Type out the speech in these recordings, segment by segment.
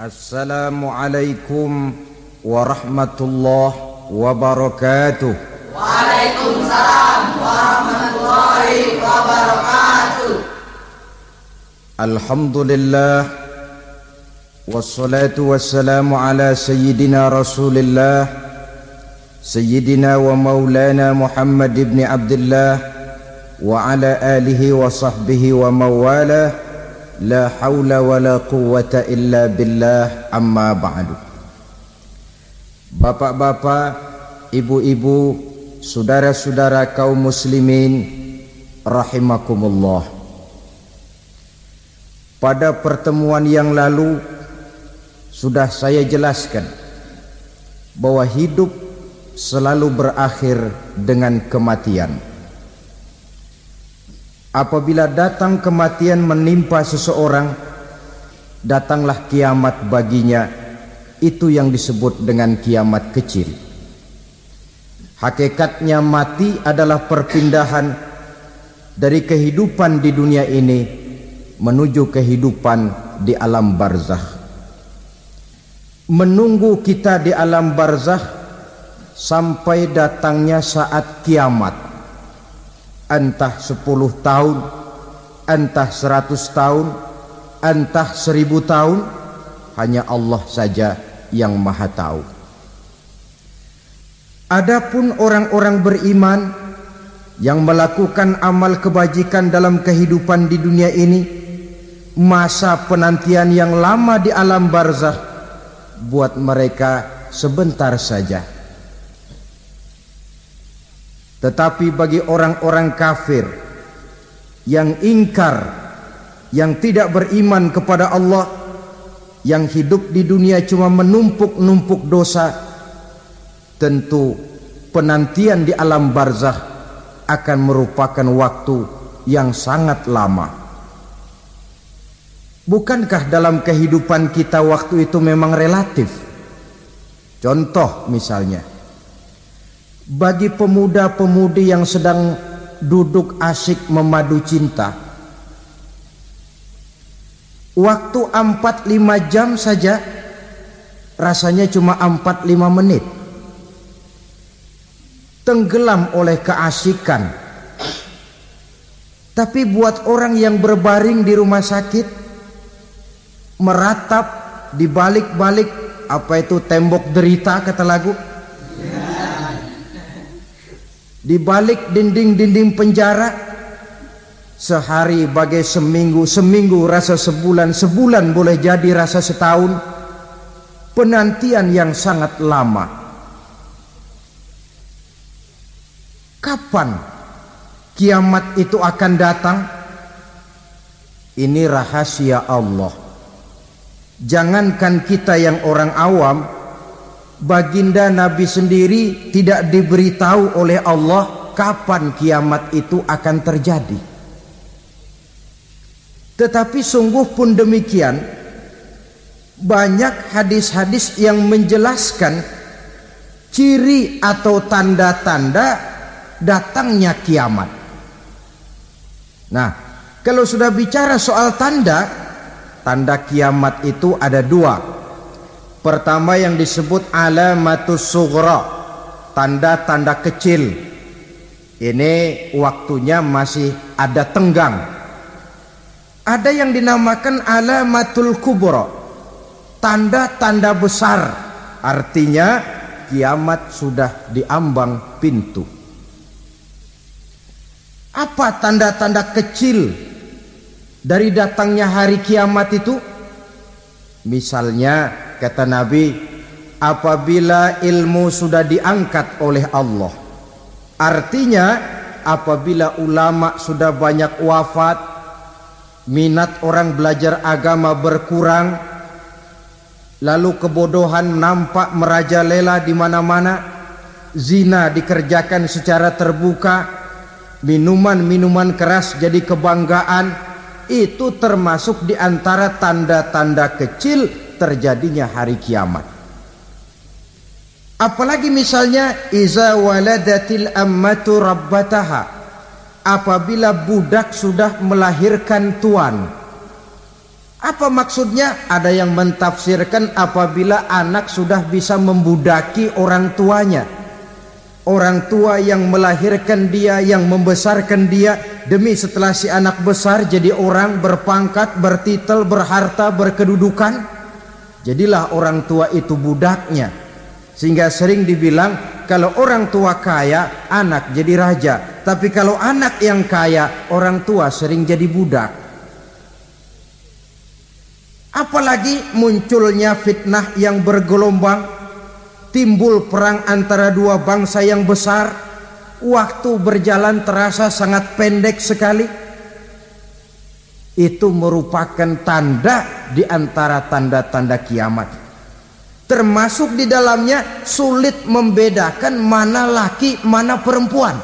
Assalamualaikum warahmatullahi wabarakatuh. Waalaikumsalam warahmatullahi wabarakatuh. Alhamdulillah wassalatu wassalamu ala sayyidina Rasulillah sayyidina wa maulana Muhammad ibn Abdullah wa ala alihi wa sahbihi wa mawalah. La haula wa la quwwata illa billah, amma ba'du. Bapak-bapak, ibu-ibu, saudara-saudara kaum muslimin rahimakumullah. Pada pertemuan yang lalu sudah saya jelaskan bahwa hidup selalu berakhir dengan kematian. Apabila datang kematian menimpa seseorang, datanglah kiamat baginya. Itu yang disebut dengan kiamat kecil. Hakikatnya mati adalah perpindahan dari kehidupan di dunia ini menuju kehidupan di alam barzakh. Menunggu kita di alam barzakh sampai datangnya saat kiamat. Entah 10 tahun, entah 100 tahun, entah 1000 tahun, hanya Allah saja yang maha tahu. Adapun orang-orang beriman yang melakukan amal kebajikan dalam kehidupan di dunia ini, masa penantian yang lama di alam barzakh buat mereka sebentar saja. Tetapi bagi orang-orang kafir yang ingkar, yang tidak beriman kepada Allah, yang hidup di dunia cuma menumpuk-numpuk dosa, tentu penantian di alam barzakh akan merupakan waktu yang sangat lama. Bukankah dalam kehidupan kita waktu itu memang relatif? Contoh misalnya, bagi pemuda-pemudi yang sedang duduk asyik memadu cinta, waktu 4-5 jam saja rasanya cuma 4-5 menit, tenggelam oleh keasikan. Tapi buat orang yang berbaring di rumah sakit, meratap di balik-balik apa itu tembok derita kata lagu, di balik dinding-dinding penjara, sehari bagai seminggu, seminggu rasa sebulan, sebulan boleh jadi rasa setahun. Penantian yang sangat lama. Kapan kiamat itu akan datang? Ini rahasia Allah. Jangankan kita yang orang awam, baginda Nabi sendiri tidak diberitahu oleh Allah kapan kiamat itu akan terjadi. Tetapi sungguh pun demikian, banyak hadis-hadis yang menjelaskan ciri atau tanda-tanda datangnya kiamat. Nah, kalau sudah bicara soal tanda kiamat itu ada 2. Pertama yang disebut alamatus sughra, tanda-tanda kecil. Ini waktunya masih ada tenggang. Ada yang dinamakan alamatul kubra, tanda-tanda besar. Artinya kiamat sudah diambang pintu. Apa tanda-tanda kecil dari datangnya hari kiamat itu? Misalnya kata Nabi, apabila ilmu sudah diangkat oleh Allah, artinya apabila ulama sudah banyak wafat, minat orang belajar agama berkurang, lalu kebodohan nampak merajalela di mana-mana, zina dikerjakan secara terbuka, minuman-minuman keras jadi kebanggaan, itu termasuk di antara tanda-tanda kecil terjadinya hari kiamat. Apalagi misalnya iza waladatil ammatu rabbataha, apabila budak sudah melahirkan tuan. Apa maksudnya? Ada yang mentafsirkan apabila anak sudah bisa membudaki orang tuanya. Orang tua yang melahirkan dia, yang membesarkan dia, demi setelah si anak besar jadi orang berpangkat, bertitel, berharta, berkedudukan, jadilah orang tua itu budaknya. Sehingga sering dibilang kalau orang tua kaya, anak jadi raja. Tapi kalau anak yang kaya, orang tua sering jadi budak. Apalagi munculnya fitnah yang bergelombang, timbul perang antara dua bangsa yang besar, waktu berjalan terasa sangat pendek sekali. Itu merupakan tanda di antara tanda-tanda kiamat. Termasuk di dalamnya sulit membedakan mana laki, mana perempuan.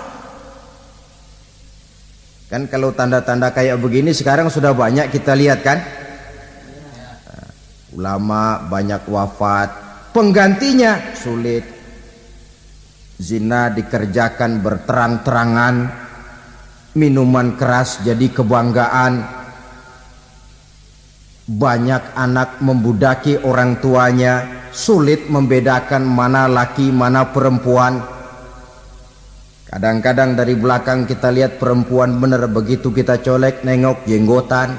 Kan kalau tanda-tanda kayak begini sekarang sudah banyak kita lihat kan. Ulama banyak wafat, penggantinya sulit. Zina dikerjakan berterang-terangan, minuman keras jadi kebanggaan, banyak anak membudaki orang tuanya, sulit membedakan mana laki mana perempuan. Kadang-kadang dari belakang kita lihat perempuan bener, begitu kita colek nengok jenggotan.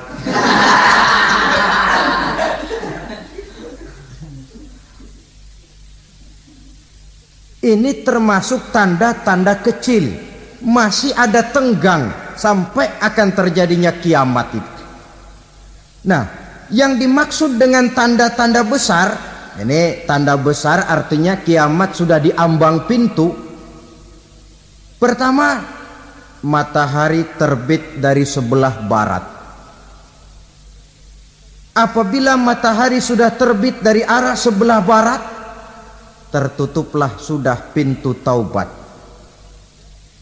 Ini termasuk tanda-tanda kecil, masih ada tenggang sampai akan terjadinya kiamat itu. Nah, yang dimaksud dengan tanda-tanda besar, ini tanda besar artinya kiamat sudah di ambang pintu. Pertama, matahari terbit dari sebelah barat. Apabila matahari sudah terbit dari arah sebelah barat, tertutuplah sudah pintu taubat.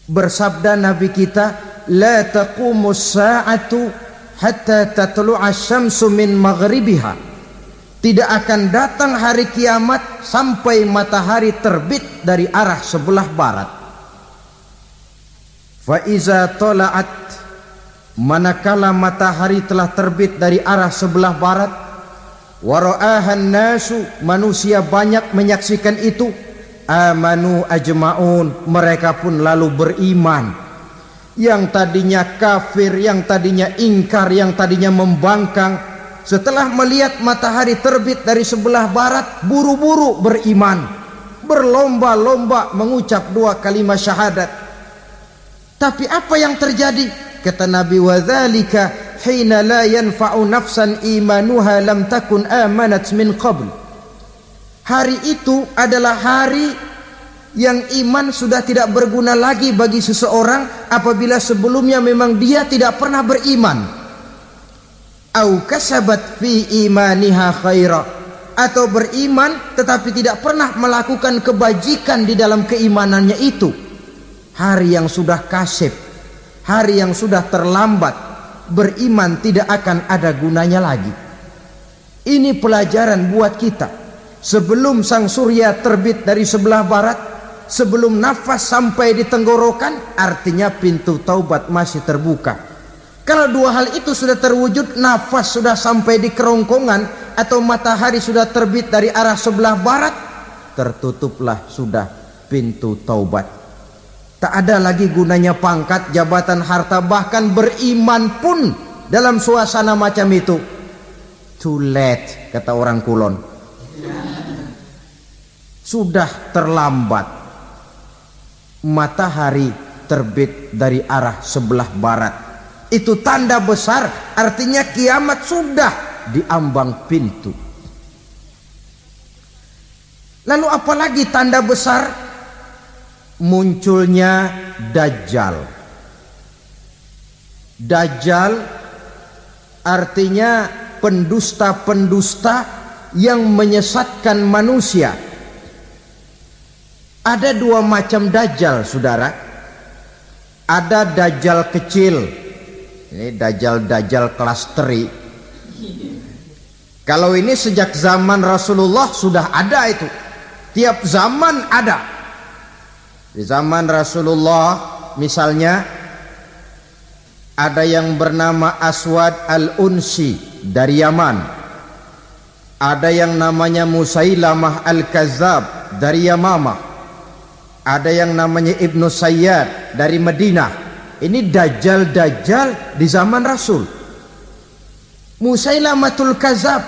Bersabda Nabi kita, la taqumus sa'atu hatta tatlu'a syamsu min maghribiha. Tidak akan datang hari kiamat sampai matahari terbit dari arah sebelah barat. Fa iza tala'at, manakala matahari telah terbit dari arah sebelah barat, wara'ahan nasu, manusia banyak menyaksikan itu, amanu ajma'un, mereka pun lalu beriman. Yang tadinya kafir, yang tadinya ingkar, yang tadinya membangkang, setelah melihat matahari terbit dari sebelah barat, buru-buru beriman, berlomba-lomba mengucap dua kalimat syahadat. Tapi apa yang terjadi? Kata Nabi, wadzalika hina la yanfa'u nafsan imanuha lam takun amanat min qabl. Hari itu adalah hari yang iman sudah tidak berguna lagi bagi seseorang apabila sebelumnya memang dia tidak pernah beriman. Au kasabat fi imaniha khaira, atau beriman tetapi tidak pernah melakukan kebajikan di dalam keimanannya itu. Hari yang sudah kasib, hari yang sudah terlambat, beriman tidak akan ada gunanya lagi. Ini pelajaran buat kita. Sebelum sang surya terbit dari sebelah barat, sebelum nafas sampai di tenggorokan, artinya pintu taubat masih terbuka. Kalau dua hal itu sudah terwujud, nafas sudah sampai di kerongkongan atau matahari sudah terbit dari arah sebelah barat, tertutuplah sudah pintu taubat. Tak ada lagi gunanya pangkat, jabatan, harta, bahkan beriman pun dalam suasana macam itu. Too late, kata orang Kulon. Sudah terlambat. Matahari terbit dari arah sebelah barat. Itu tanda besar, artinya kiamat sudah di ambang pintu. Lalu apalagi tanda besar? Munculnya Dajjal. Dajjal artinya pendusta-pendusta yang menyesatkan manusia. Ada dua macam Dajjal, saudara. Ada Dajjal kecil, ini Dajjal kelas teri. Kalau ini sejak zaman Rasulullah sudah ada itu. Tiap zaman ada. Di zaman Rasulullah misalnya ada yang bernama Aswad al-Unsi dari Yaman, ada yang namanya Musailamah al-Kazzab dari Yamamah, ada yang namanya Ibnu Sayyad dari Madinah. Ini dajjal-dajjal di zaman Rasul. Musailamatul Kazzab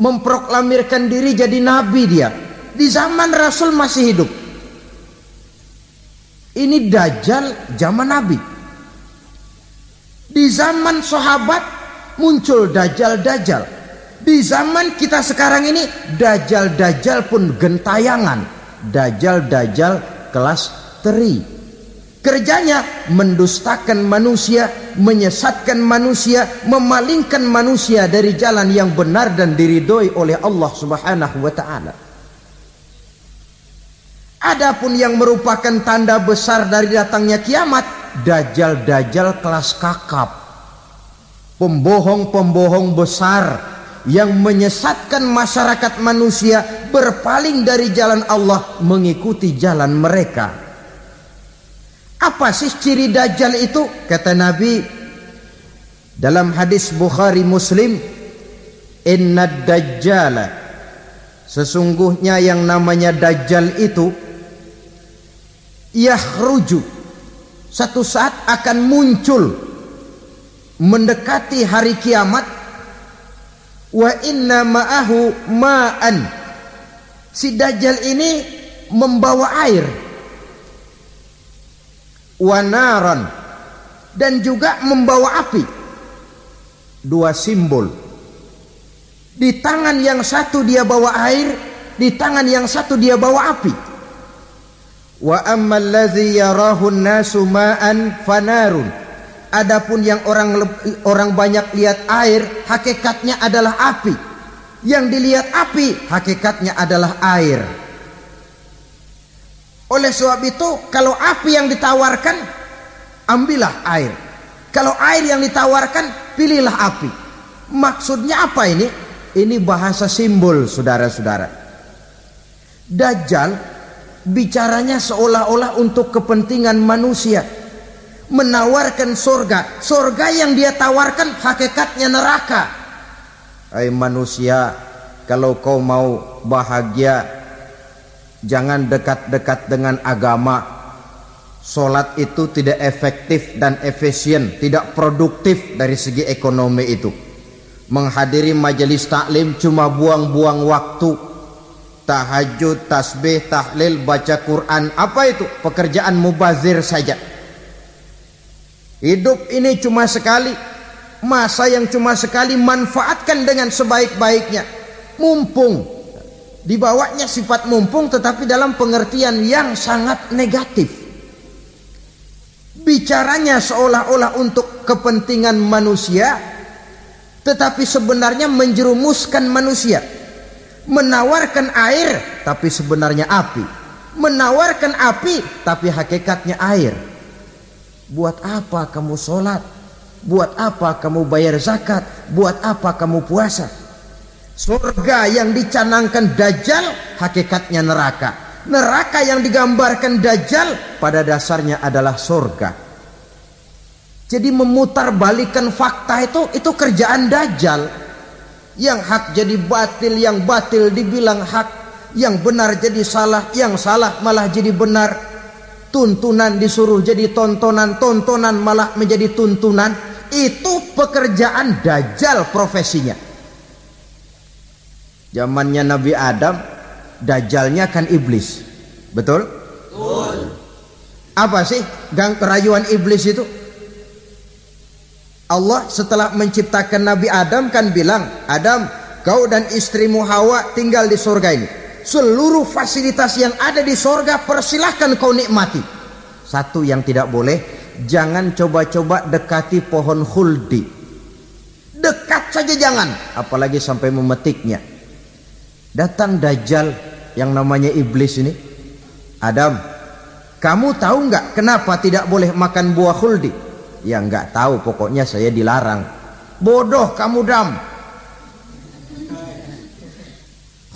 memproklamirkan diri jadi nabi, dia di zaman Rasul masih hidup. Ini dajjal zaman Nabi. Di zaman sahabat muncul dajjal-dajjal. Di zaman kita sekarang ini dajjal-dajjal pun gentayangan. Dajjal-dajjal kelas teri. Kerjanya mendustakan manusia, menyesatkan manusia, memalingkan manusia dari jalan yang benar dan diridhoi oleh Allah Subhanahu wa taala. Adapun yang merupakan tanda besar dari datangnya kiamat, dajjal-dajjal kelas kakap, pembohong-pembohong besar yang menyesatkan masyarakat manusia berpaling dari jalan Allah mengikuti jalan mereka. Apa sih ciri dajjal itu? Kata Nabi dalam hadis Bukhari Muslim, innad dajjala, sesungguhnya yang namanya dajjal itu yakhruju, satu saat akan muncul mendekati hari kiamat. Wa inna ma'ahu ma'an, si dajjal ini membawa air, wa naran, dan juga membawa api. Dua simbol. Di tangan yang satu dia bawa air, di tangan yang satu dia bawa api. Wa ammal ladzi yarahu an-nasu ma'an fanarun, adapun yang orang banyak lihat air, hakikatnya adalah api. Yang dilihat api, hakikatnya adalah air. Oleh sebab itu, kalau api yang ditawarkan, ambillah air. Kalau air yang ditawarkan, pilihlah api. Maksudnya apa ini? Ini bahasa simbol, saudara-saudara. Dajjal bicaranya seolah-olah untuk kepentingan manusia, menawarkan surga. Surga yang dia tawarkan hakikatnya neraka. Hai manusia, kalau kau mau bahagia, jangan dekat-dekat dengan agama. Solat itu tidak efektif dan efisien, tidak produktif dari segi ekonomi itu. Menghadiri majelis taklim cuma buang-buang waktu. Tahajud, tasbih, tahlil, baca Quran, apa itu? Pekerjaan mubazir saja. Hidup ini cuma sekali, masa yang cuma sekali, manfaatkan dengan sebaik-baiknya. Mumpung, dibawanya sifat mumpung tetapi dalam pengertian yang sangat negatif. Bicaranya seolah-olah untuk kepentingan manusia, tetapi sebenarnya menjerumuskan manusia. Menawarkan air tapi sebenarnya api, menawarkan api tapi hakikatnya air. Buat apa kamu sholat? Buat apa kamu bayar zakat? Buat apa kamu puasa? Surga yang dicanangkan dajjal hakikatnya neraka. Neraka yang digambarkan dajjal pada dasarnya adalah surga. Jadi memutarbalikkan fakta itu kerjaan dajjal. Yang hak jadi batil, yang batil dibilang hak, yang benar jadi salah, yang salah malah jadi benar. Tuntunan disuruh jadi tontonan, tontonan malah menjadi tuntunan. Itu pekerjaan dajjal profesinya. Zamannya Nabi Adam, dajjalnya kan iblis. Betul? Betul. Apa sih rayuan iblis itu? Allah setelah menciptakan Nabi Adam kan bilang, Adam, kau dan istrimu Hawa tinggal di surga ini. Seluruh fasilitas yang ada di surga persilahkan kau nikmati. Satu yang tidak boleh, jangan coba-coba dekati pohon khuldi. Dekat saja jangan, apalagi sampai memetiknya. Datang dajjal yang namanya iblis ini. Adam, kamu tahu nggak kenapa tidak boleh makan buah khuldi? Ya nggak tahu, pokoknya saya dilarang. Bodoh kamu Dam.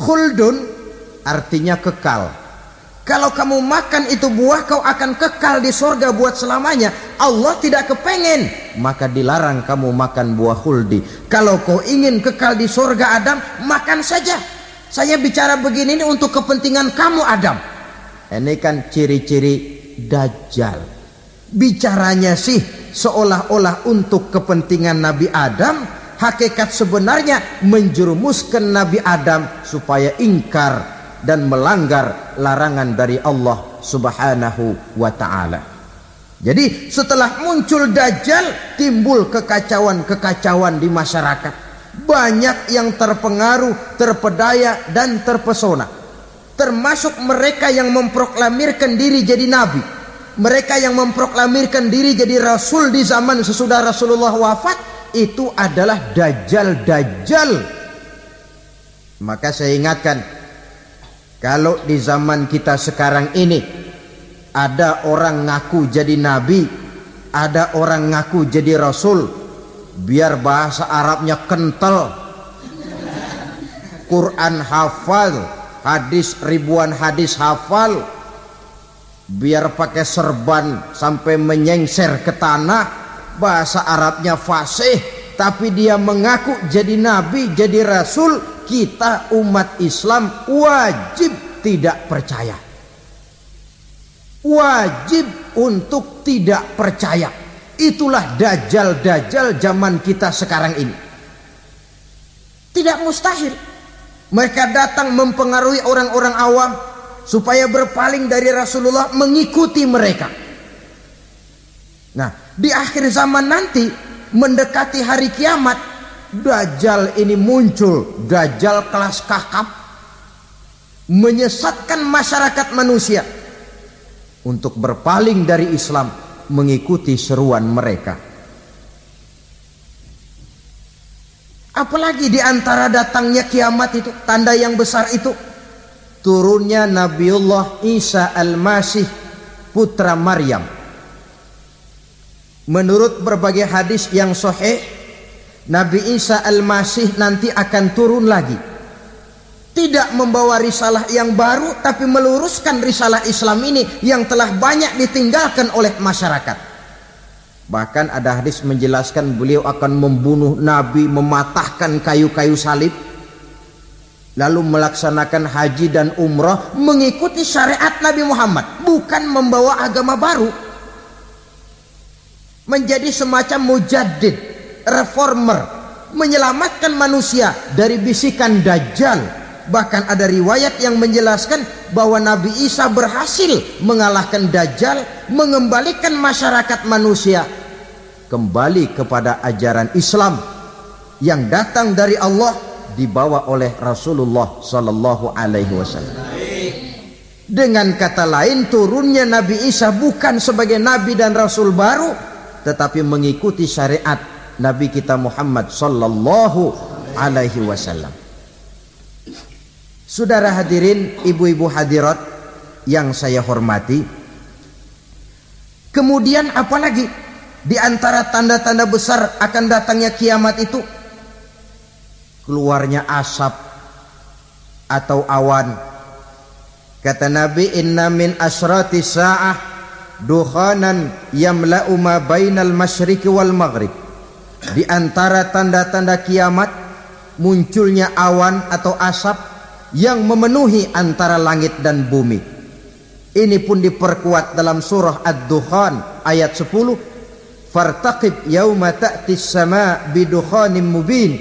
Khuldun artinya kekal. Kalau kamu makan itu buah, kau akan kekal di surga buat selamanya. Allah tidak kepengen maka dilarang kamu makan buah khuldi. Kalau kau ingin kekal di surga Adam, makan saja. Saya bicara begini ini untuk kepentingan kamu Adam. Ini kan ciri-ciri Dajjal. Bicaranya sih seolah-olah untuk kepentingan Nabi Adam, hakikat sebenarnya menjerumuskan Nabi Adam supaya ingkar dan melanggar larangan dari Allah Subhanahu wa ta'ala. Jadi setelah muncul Dajjal, timbul kekacauan-kekacauan di masyarakat. Banyak yang terpengaruh, terpedaya dan terpesona. Termasuk mereka yang memproklamirkan diri jadi nabi, mereka yang memproklamirkan diri jadi rasul di zaman sesudah Rasulullah wafat. Itu adalah Dajjal. Maka saya ingatkan, kalau di zaman kita sekarang ini ada orang ngaku jadi nabi, ada orang ngaku jadi rasul, biar bahasa Arabnya kental, Quran hafal, hadis ribuan hadis hafal, biar pakai serban sampai menyengser ke tanah, bahasa Arabnya fasih, tapi dia mengaku jadi nabi, jadi rasul, kita umat Islam wajib tidak percaya. Wajib untuk tidak percaya. Itulah dajjal zaman kita sekarang ini. Tidak mustahil mereka datang mempengaruhi orang-orang awam supaya berpaling dari Rasulullah, mengikuti mereka. Nah, di akhir zaman nanti, mendekati hari kiamat, Dajjal ini muncul. Dajjal kelas kakap, menyesatkan masyarakat manusia untuk berpaling dari Islam, mengikuti seruan mereka. Apalagi di antara datangnya kiamat itu, tanda yang besar itu, turunnya Nabiullah Isa al-Masih, putra Maryam. Menurut berbagai hadis yang sahih, Nabi Isa al-Masih nanti akan turun lagi, tidak membawa risalah yang baru, tapi meluruskan risalah Islam ini yang telah banyak ditinggalkan oleh masyarakat. Bahkan ada hadis menjelaskan beliau akan membunuh Nabi, mematahkan kayu-kayu salib, lalu melaksanakan haji dan umrah mengikuti syariat Nabi Muhammad, bukan membawa agama baru. Menjadi semacam mujaddid, reformer, menyelamatkan manusia dari bisikan Dajjal. Bahkan ada riwayat yang menjelaskan bahwa Nabi Isa berhasil mengalahkan Dajjal, mengembalikan masyarakat manusia kembali kepada ajaran Islam yang datang dari Allah, dibawa oleh Rasulullah sallallahu alaihi wasallam. Dengan kata lain, turunnya Nabi Isa bukan sebagai nabi dan rasul baru, tetapi mengikuti syariat Nabi kita Muhammad sallallahu alaihi wasallam. Saudara hadirin, ibu-ibu hadirat yang saya hormati, kemudian apalagi di antara tanda-tanda besar akan datangnya kiamat itu? Keluarnya asap atau awan. Kata Nabi, inna min asrati sa'ah dukhanan yamla'u ma bainal masyriqi wal maghrib. Di antara tanda-tanda kiamat, munculnya awan atau asap yang memenuhi antara langit dan bumi. Ini pun diperkuat dalam surah Ad-Dukhan ayat 10. Fartaqib yauma ta'tis sama' bidukhanin mubin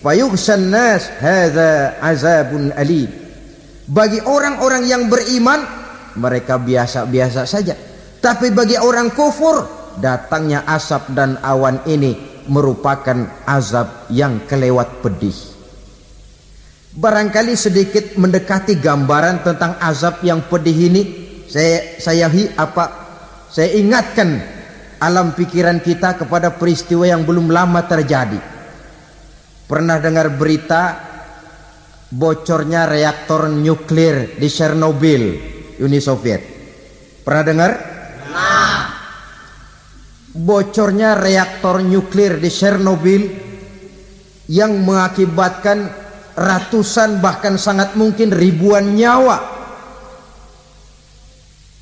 fayughshan nas hadza azabun alim. Bagi orang-orang yang beriman, mereka biasa-biasa saja. Tapi bagi orang kufur, datangnya asap dan awan ini merupakan azab yang kelewat pedih. Barangkali sedikit mendekati gambaran tentang azab yang pedih ini, saya ingatkan alam pikiran kita kepada peristiwa yang belum lama terjadi. Pernah dengar berita bocornya reaktor nuklir di Chernobyl, Uni Soviet? Pernah dengar? Nah. Bocornya reaktor nuklir di Chernobyl yang mengakibatkan ratusan bahkan sangat mungkin ribuan nyawa.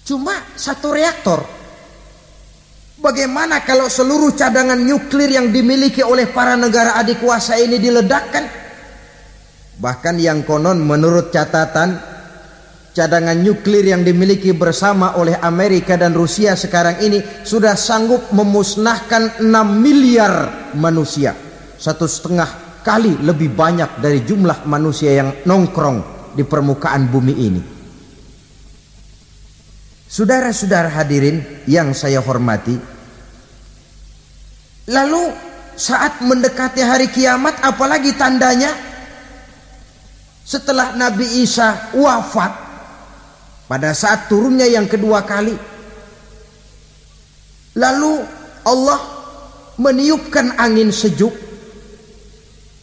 Cuma satu reaktor Bagaimana kalau seluruh cadangan nuklir yang dimiliki oleh para negara adik kuasa ini diledakkan? Bahkan yang konon menurut catatan, cadangan nuklir yang dimiliki bersama oleh Amerika dan Rusia sekarang ini sudah sanggup memusnahkan 6 miliar manusia, 1,5 kali lebih banyak dari jumlah manusia yang nongkrong di permukaan bumi ini. Saudara-saudara hadirin yang saya hormati, lalu saat mendekati hari kiamat, apalagi tandanya? Setelah Nabi Isa wafat, pada saat turunnya yang kedua kali, lalu Allah meniupkan angin sejuk.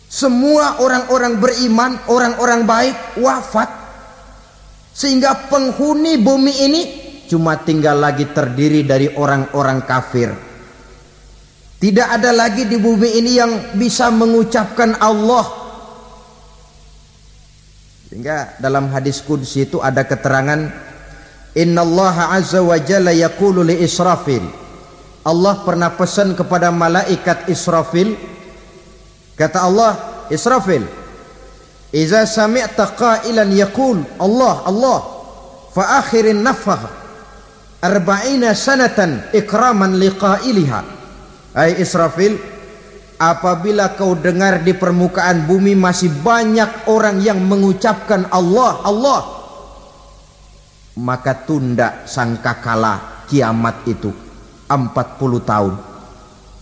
Semua orang-orang beriman, orang-orang baik wafat, sehingga penghuni bumi ini cuma tinggal lagi terdiri dari orang-orang kafir. Tidak ada lagi di bumi ini yang bisa mengucapkan Allah. Sehingga dalam hadis qudsi itu ada keterangan, innallaha azza wa jalla yaqulu li Israfil. Allah pernah pesan kepada malaikat Israfil, kata Allah, Israfil, iza sami'ta qailan yaqul Allah Allah fa akhirin nafakh 40 sanatan ikraman liqailiha. Hai Israfil, apabila kau dengar di permukaan bumi masih banyak orang yang mengucapkan Allah Allah, maka tunda sangkakala kiamat itu 40 tahun.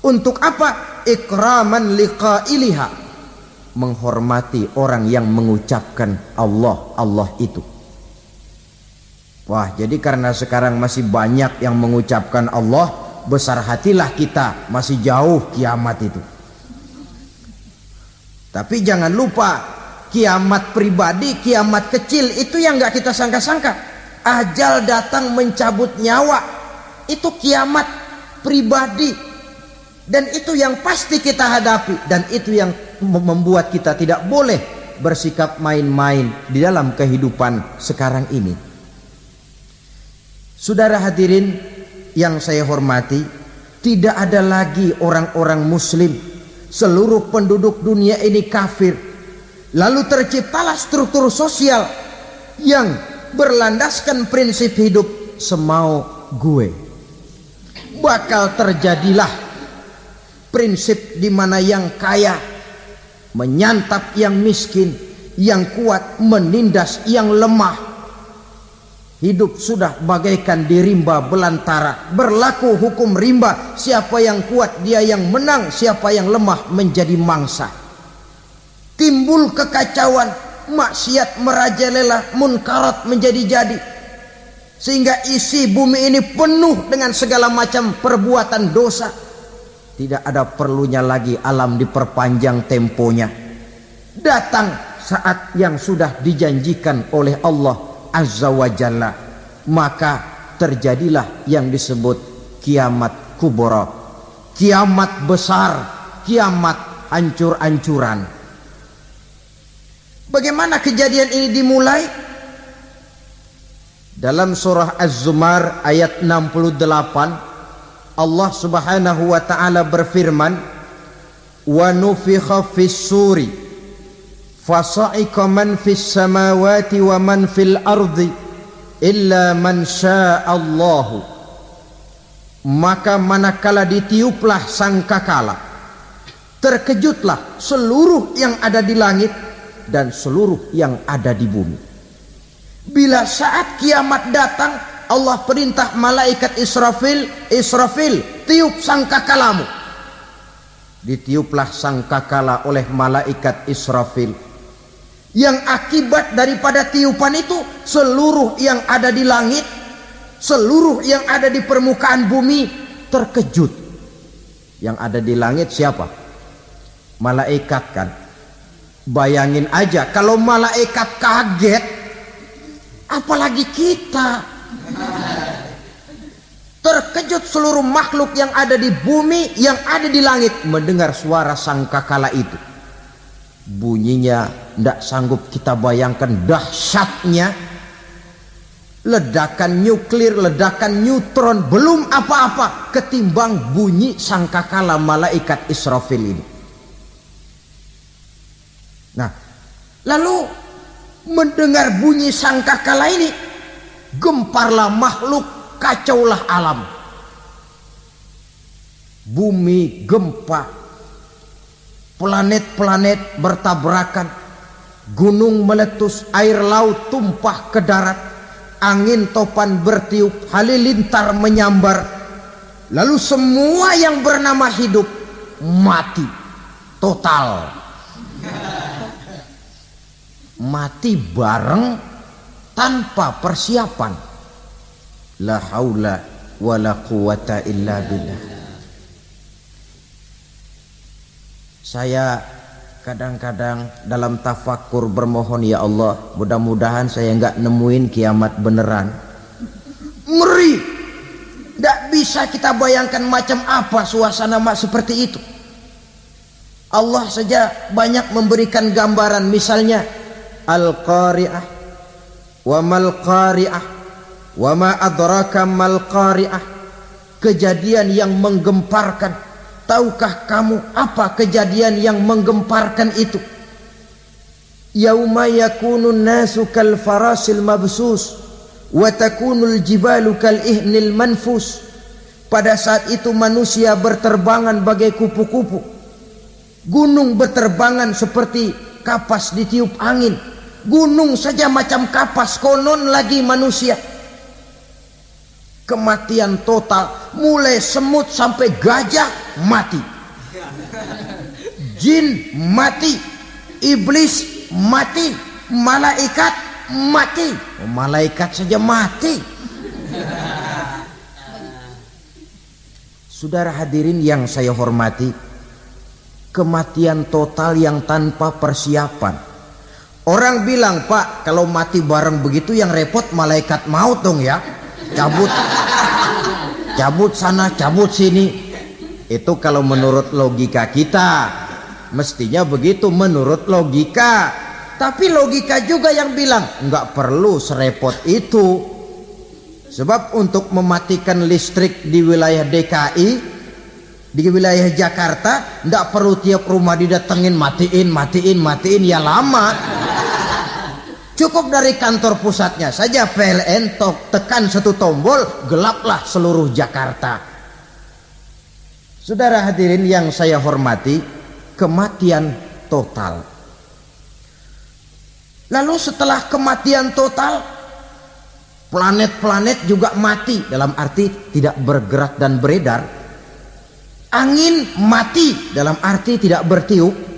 Untuk apa? Ikraman liqailiha, menghormati orang yang mengucapkan Allah Allah itu. Wah, jadi karena sekarang masih banyak yang mengucapkan Allah, besar hatilah kita, masih jauh kiamat itu. Tapi jangan lupa, kiamat pribadi, kiamat kecil itu yang gak kita sangka-sangka. Ajal datang mencabut nyawa, itu kiamat pribadi, dan itu yang pasti kita hadapi, dan itu yang membuat kita tidak boleh bersikap main-main di dalam kehidupan sekarang ini. Saudara hadirin yang saya hormati, tidak ada lagi orang-orang muslim. Seluruh penduduk dunia ini kafir. Lalu terciptalah struktur sosial yang berlandaskan prinsip hidup semau gue. Bakal terjadilah prinsip di mana yang kaya menyantap yang miskin, yang kuat menindas yang lemah. Hidup sudah bagaikan di rimba belantara, berlaku hukum rimba, siapa yang kuat dia yang menang, siapa yang lemah menjadi mangsa. Timbul kekacauan, maksiat merajalela, munkarat menjadi-jadi, sehingga isi bumi ini penuh dengan segala macam perbuatan dosa. Tidak ada perlunya lagi alam diperpanjang temponya. Datang saat yang sudah dijanjikan oleh Allah Azza wa Jalla, maka terjadilah yang disebut kiamat kubra, kiamat besar, kiamat hancur-hancuran. Bagaimana kejadian ini dimulai? Dalam surah Az-Zumar ayat 68, Allah Subhanahu wa taala berfirman, wa nufikha fis suri fasa'iqa man fis samawati wa man fil ardi illa man sya'allahu. Maka manakala ditiuplah sangkakala, terkejutlah seluruh yang ada di langit dan seluruh yang ada di bumi. Bila saat kiamat datang, Allah perintah malaikat Israfil, Israfil, tiup sangkakalamu. Ditiuplah sangkakala oleh malaikat Israfil. Yang akibat daripada tiupan itu, seluruh yang ada di langit, seluruh yang ada di permukaan bumi terkejut. Yang ada di langit siapa? Malaikat kan. Bayangin aja kalau malaikat kaget, apalagi kita. Terkejut seluruh makhluk yang ada di bumi, yang ada di langit mendengar suara sangkakala itu. Bunyinya tidak sanggup kita bayangkan dahsyatnya. ledakan nuklir, ledakan neutron, belum apa-apa ketimbang bunyi sangkakala malaikat Israfil ini. Nah, lalu mendengar bunyi sangkakala ini, gemparlah makhluk, kacaulah alam. Bumi gempa, planet-planet bertabrakan, gunung meletus, air laut tumpah ke darat, angin topan bertiup, halilintar menyambar. Lalu semua yang bernama hidup mati total. Mati bareng tanpa persiapan. La haula wala quwata illa billah. Saya kadang-kadang dalam tafakur bermohon, ya Allah, mudah-mudahan saya enggak nemuin kiamat beneran. Ngeri. Tidak bisa kita bayangkan macam apa suasana seperti itu. Allah saja banyak memberikan gambaran, misalnya Al-Qari'ah, wa mal qari'ah, wa ma adraka mal qari'ah. Kejadian yang menggemparkan. Tahukah kamu apa kejadian yang menggemparkan itu? Yauma yakunun nasu kal farasil mabsus wa takunul jibalu kal ihnil manfus. Pada saat itu manusia berterbangan bagai kupu-kupu, gunung berterbangan seperti kapas ditiup angin. Gunung saja macam kapas, konon lagi manusia. Kematian total, mulai semut sampai gajah mati, jin mati, iblis mati, malaikat mati. Malaikat saja mati. Saudara hadirin yang saya hormati, kematian total yang tanpa persiapan. Orang bilang, Pak, kalau mati bareng begitu yang repot malaikat maut dong ya. Cabut sana, cabut sini. Itu kalau menurut logika kita, mestinya begitu menurut logika. Tapi logika juga yang bilang nggak perlu serepot itu. Sebab untuk mematikan listrik di wilayah DKI, di wilayah Jakarta, nggak perlu tiap rumah didatengin matiin ya lama. Cukup dari kantor pusatnya saja PLN, tekan satu tombol, gelaplah seluruh Jakarta. Saudara hadirin yang saya hormati, kematian total. Lalu setelah kematian total, planet-planet juga mati, dalam arti tidak bergerak dan beredar. Angin mati, dalam arti tidak bertiup.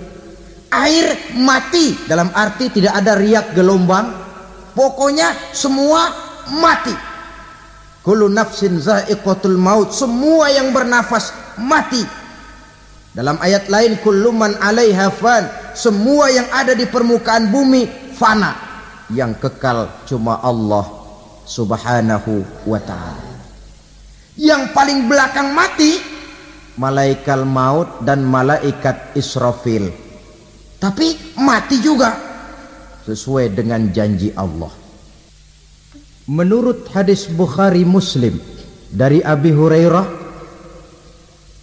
Air mati, dalam arti tidak ada riak gelombang. Pokoknya semua mati. Kullu nafsin za'iqatul maut, semua yang bernafas mati. Dalam ayat lain, kullu man 'alaiha fan, semua yang ada di permukaan bumi fana. Yang kekal cuma Allah Subhanahu wa ta'ala. Yang paling belakang mati malaikat maut dan malaikat Israfil. Tapi mati juga sesuai dengan janji Allah. Menurut hadis Bukhari Muslim dari Abi Hurairah,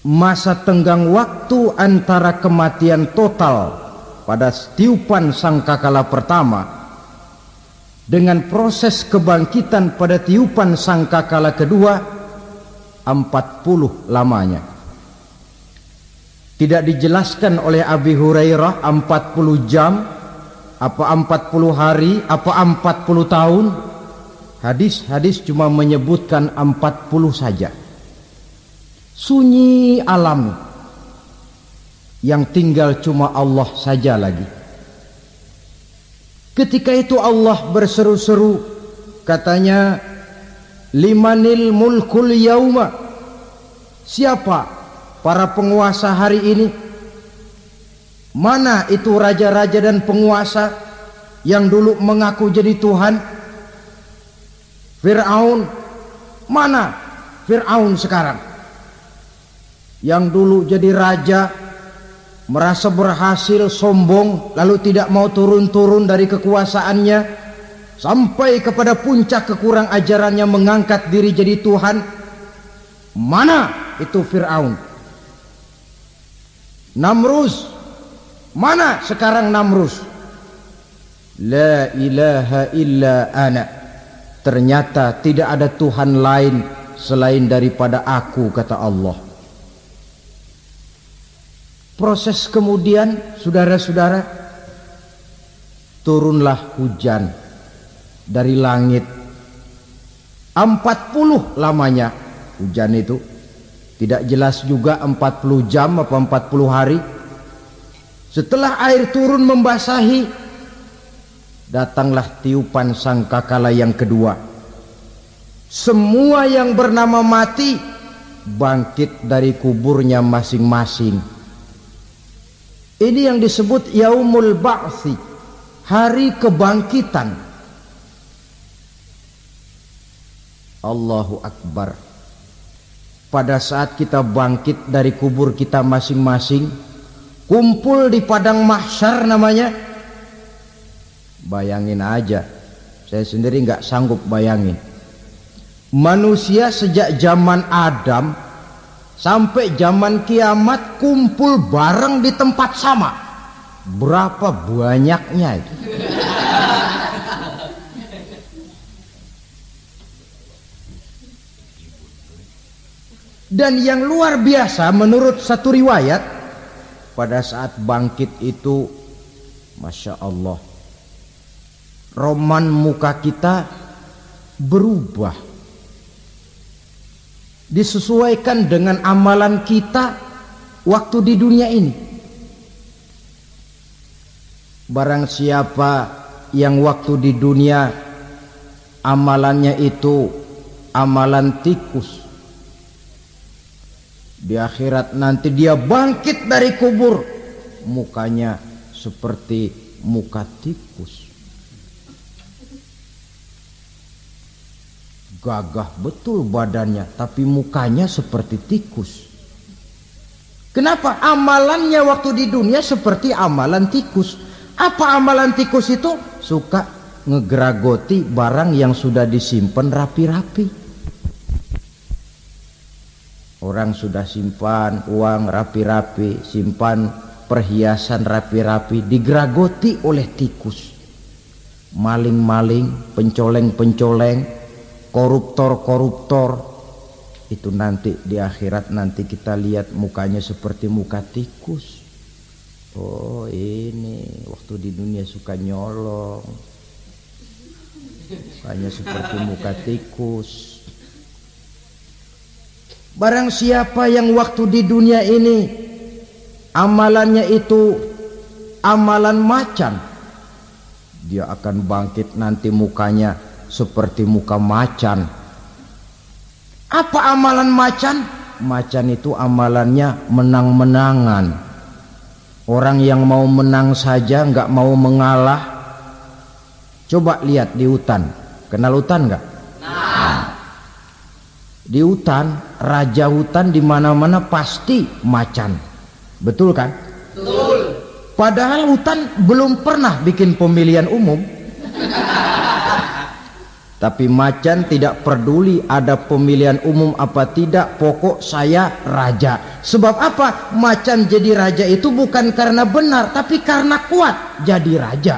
masa tenggang waktu antara kematian total pada tiupan sangkakala pertama dengan proses kebangkitan pada tiupan sangkakala kedua 40 lamanya. Tidak dijelaskan oleh Abi Hurairah 40 jam, apa 40 hari, apa 40 tahun. Hadis-hadis cuma menyebutkan 40 saja. Sunyi alam, yang tinggal cuma Allah saja lagi. Ketika itu Allah berseru-seru, katanya, limanil mulkul yauma. Siapa para penguasa hari ini? Mana itu raja-raja dan penguasa yang dulu mengaku jadi Tuhan? Fir'aun. Mana Fir'aun sekarang? Yang dulu jadi raja, merasa berhasil, sombong, lalu tidak mau turun-turun dari kekuasaannya. sampai kepada puncak kekurang ajarannya mengangkat diri jadi Tuhan. Mana itu Fir'aun? Namrus, mana sekarang Namrus? La ilaha illa ana, ternyata tidak ada Tuhan lain selain daripada aku, kata Allah. Proses kemudian, saudara-saudara, turunlah hujan dari langit. 40 lamanya hujan itu, tidak jelas juga 40 jam apa 40 hari. Setelah air turun membasahi, datanglah tiupan sangkakala yang kedua. Semua yang bernama mati bangkit dari kuburnya masing-masing. Ini yang disebut Yaumul Ba'thi, hari kebangkitan. Allahu Akbar. Pada saat kita bangkit dari kubur kita masing-masing, kumpul di padang mahsyar namanya. Bayangin aja, saya sendiri nggak sanggup bayangin. Manusia sejak zaman Adam sampai zaman kiamat kumpul bareng di tempat sama. Berapa banyaknya itu? Dan yang luar biasa menurut satu riwayat, pada saat bangkit itu, Masya Allah, roman muka kita berubah, disesuaikan dengan amalan kita waktu di dunia ini. Barang siapa yang waktu di dunia amalannya itu amalan tikus, di akhirat nanti dia bangkit dari kubur, mukanya seperti muka tikus. Gagah betul badannya, tapi mukanya seperti tikus. Kenapa? Amalannya waktu di dunia seperti amalan tikus. Apa amalan tikus itu? Suka ngegeragoti barang yang sudah disimpan rapi-rapi. Orang sudah simpan uang rapi-rapi, simpan perhiasan rapi-rapi, digeragoti oleh tikus. Maling-maling, pencoleng-pencoleng, koruptor-koruptor, itu nanti di akhirat nanti kita lihat mukanya seperti muka tikus. Oh, ini waktu di dunia suka nyolong, mukanya seperti muka tikus. Barang siapa yang waktu di dunia ini amalannya itu amalan macan, dia akan bangkit nanti mukanya seperti muka macan. Apa amalan macan? Macan itu amalannya menang-menangan. Orang yang mau menang saja nggak mau mengalah. Coba lihat di hutan. Kenal hutan nggak? Nah. Di hutan, raja hutan di mana-mana pasti macan. Betul kan? Betul. Padahal hutan belum pernah bikin pemilihan umum. Tapi macan tidak peduli ada pemilihan umum apa tidak, pokok saya raja. Sebab apa? Macan jadi raja itu bukan karena benar, tapi karena kuat jadi raja.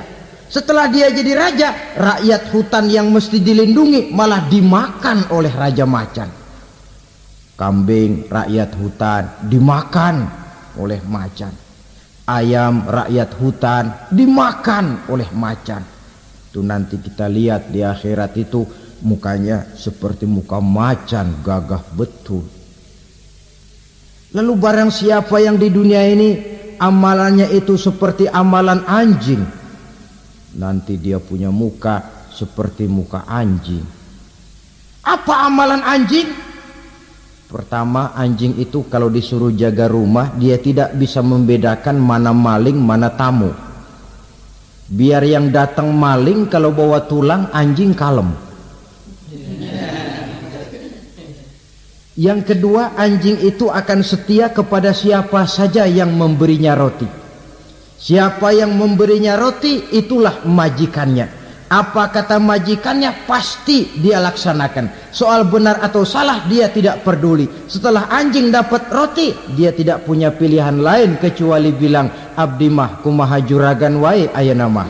Setelah dia jadi raja, rakyat hutan yang mesti dilindungi malah dimakan oleh raja macan. Kambing rakyat hutan dimakan oleh macan. Ayam rakyat hutan dimakan oleh macan. Itu nanti kita lihat di akhirat itu mukanya seperti muka macan, gagah betul. Lalu barang siapa yang di dunia ini amalannya itu seperti amalan anjing, nanti dia punya muka seperti muka anjing. Apa amalan anjing? Pertama, anjing itu kalau disuruh jaga rumah, dia tidak bisa membedakan mana maling mana tamu. Biar yang datang maling kalau bawa tulang, anjing kalem. Yang kedua, anjing itu akan setia kepada siapa saja yang memberinya roti. Siapa yang memberinya roti, itulah majikannya. Apa kata majikannya pasti dia laksanakan. Soal benar atau salah dia tidak peduli. Setelah anjing dapat roti, dia tidak punya pilihan lain kecuali bilang, abdi mah kumaha juragan wae ayeuna mah.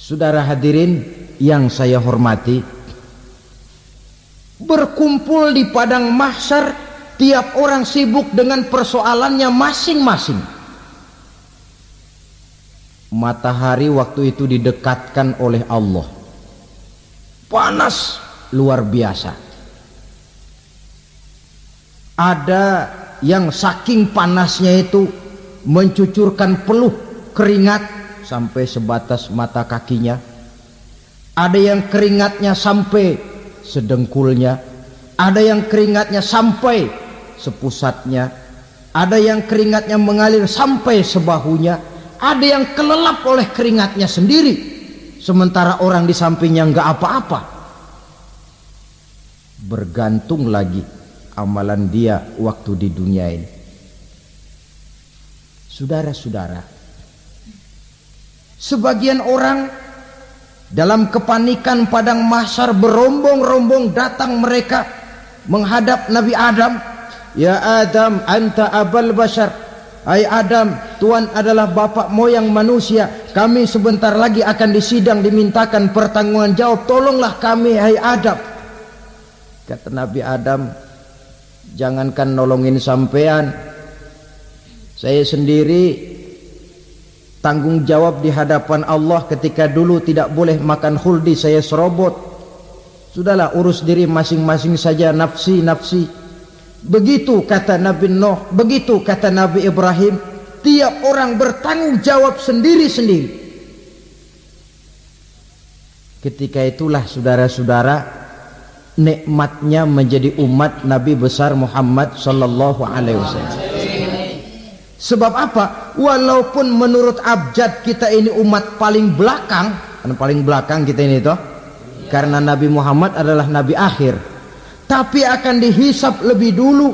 Saudara hadirin yang saya hormati, berkumpul di padang mahsyar, tiap orang sibuk dengan persoalannya masing-masing. Matahari waktu itu didekatkan oleh Allah, panas luar biasa. Ada yang saking panasnya itu mencucurkan peluh keringat sampai sebatas mata kakinya. Ada yang keringatnya sampai sedengkulnya, ada yang keringatnya sampai sepusatnya, ada yang keringatnya mengalir sampai sebahunya, ada yang kelelap oleh keringatnya sendiri, sementara orang di sampingnya enggak apa-apa. Bergantung lagi amalan dia waktu di dunia ini. Saudara-saudara, sebagian orang dalam kepanikan padang mahsyar berombong-rombong datang mereka menghadap Nabi Adam. Ya Adam, anta abal bashar. Hai Adam, Tuhan adalah bapak moyang manusia. Kami sebentar lagi akan disidang, dimintakan pertanggungan jawab. Tolonglah kami, hai Adam. Kata Nabi Adam, jangankan nolongin sampean, saya sendiri tanggung jawab di hadapan Allah. Ketika dulu tidak boleh makan khuldi, saya serobot. Sudahlah, urus diri masing-masing saja, nafsi. Begitu kata Nabi Nuh, begitu kata Nabi Ibrahim. Tiap orang bertanggung jawab sendiri-sendiri. Ketika itulah saudara-saudara, nikmatnya menjadi umat Nabi besar Muhammad sallallahu alaihi wasallam. Sebab apa? Walaupun menurut abjad kita ini umat paling belakang, kan paling belakang kita ini toh, karena Nabi Muhammad adalah nabi akhir, tapi akan dihisap lebih dulu,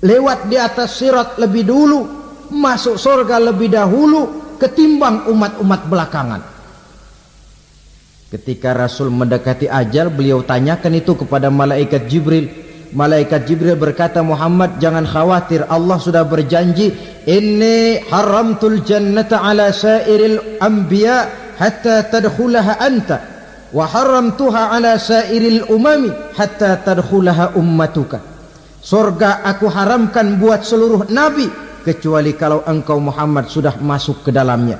lewat di atas sirat lebih dulu, masuk surga lebih dahulu ketimbang umat-umat belakangan. Ketika Rasul mendekati ajal, beliau tanyakan itu kepada malaikat Jibril. Malaikat Jibril berkata, Muhammad jangan khawatir, Allah sudah berjanji, inni haramtul jannata ala sairil anbiya hatta tadkhulaha anta, wa haramtuha ala sairil umami hatta tadkhulaha ummatuka. Surga aku haramkan buat seluruh nabi kecuali kalau engkau Muhammad sudah masuk ke dalamnya,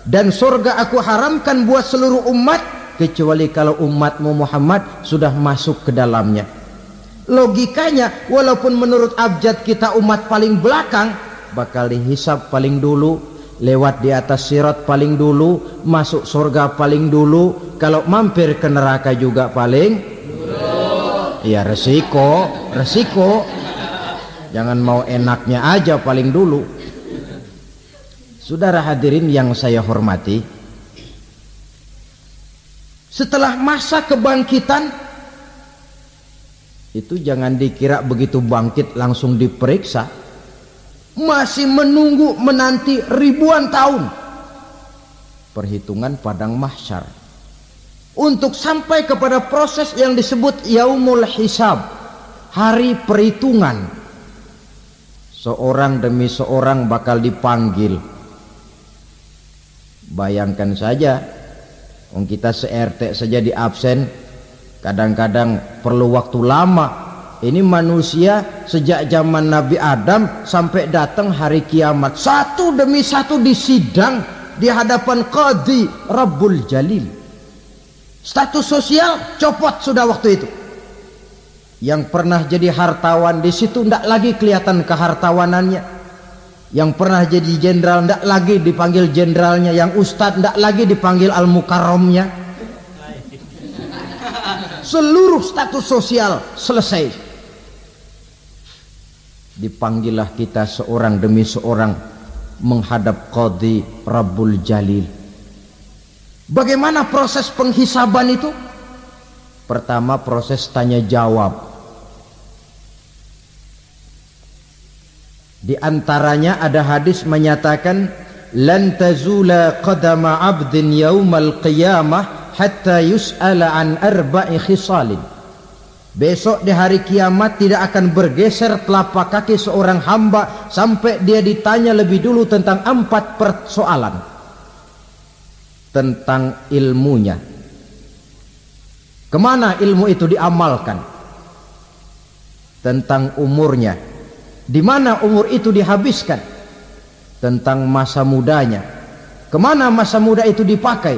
dan surga aku haramkan buat seluruh umat kecuali kalau umatmu Muhammad sudah masuk ke dalamnya. Logikanya, walaupun menurut abjad kita umat paling belakang, bakal dihisap paling dulu, lewat di atas sirat paling dulu, masuk surga paling dulu, kalau mampir ke neraka juga paling dulu. Ya resiko. Jangan mau enaknya aja paling dulu. Saudara hadirin yang saya hormati, setelah masa kebangkitan itu jangan dikira begitu bangkit langsung diperiksa. Masih menunggu menanti ribuan tahun perhitungan padang mahsyar untuk sampai kepada proses yang disebut yaumul hisab, hari perhitungan. Seorang demi seorang bakal dipanggil. Bayangkan saja, kita se-RT saja di absen, kadang-kadang perlu waktu lama. Ini manusia sejak zaman Nabi Adam sampai datang hari kiamat, satu demi satu disidang di hadapan Qadhi Rabbul Jalil. Status sosial copot sudah waktu itu. Yang pernah jadi hartawan di situ tidak lagi kelihatan kehartawanannya. Yang pernah jadi jenderal tidak lagi dipanggil jenderalnya. Yang ustadz tidak lagi dipanggil al-mukarramnya. Seluruh status sosial selesai. Dipanggillah kita seorang demi seorang menghadap Qadhi Rabbul Jalil. Bagaimana proses penghisaban itu? Pertama, proses tanya jawab. Di antaranya ada hadis menyatakan lan tazula qadama 'abdin yaumal qiyamah hatta yus'ala an arba'i khisalin. Besok di hari kiamat tidak akan bergeser telapak kaki seorang hamba sampai dia ditanya lebih dulu tentang 4 persoalan. Tentang ilmunya. Kemana ilmu itu diamalkan? Tentang umurnya. Di mana umur itu dihabiskan? Tentang masa mudanya. Kemana masa muda itu dipakai?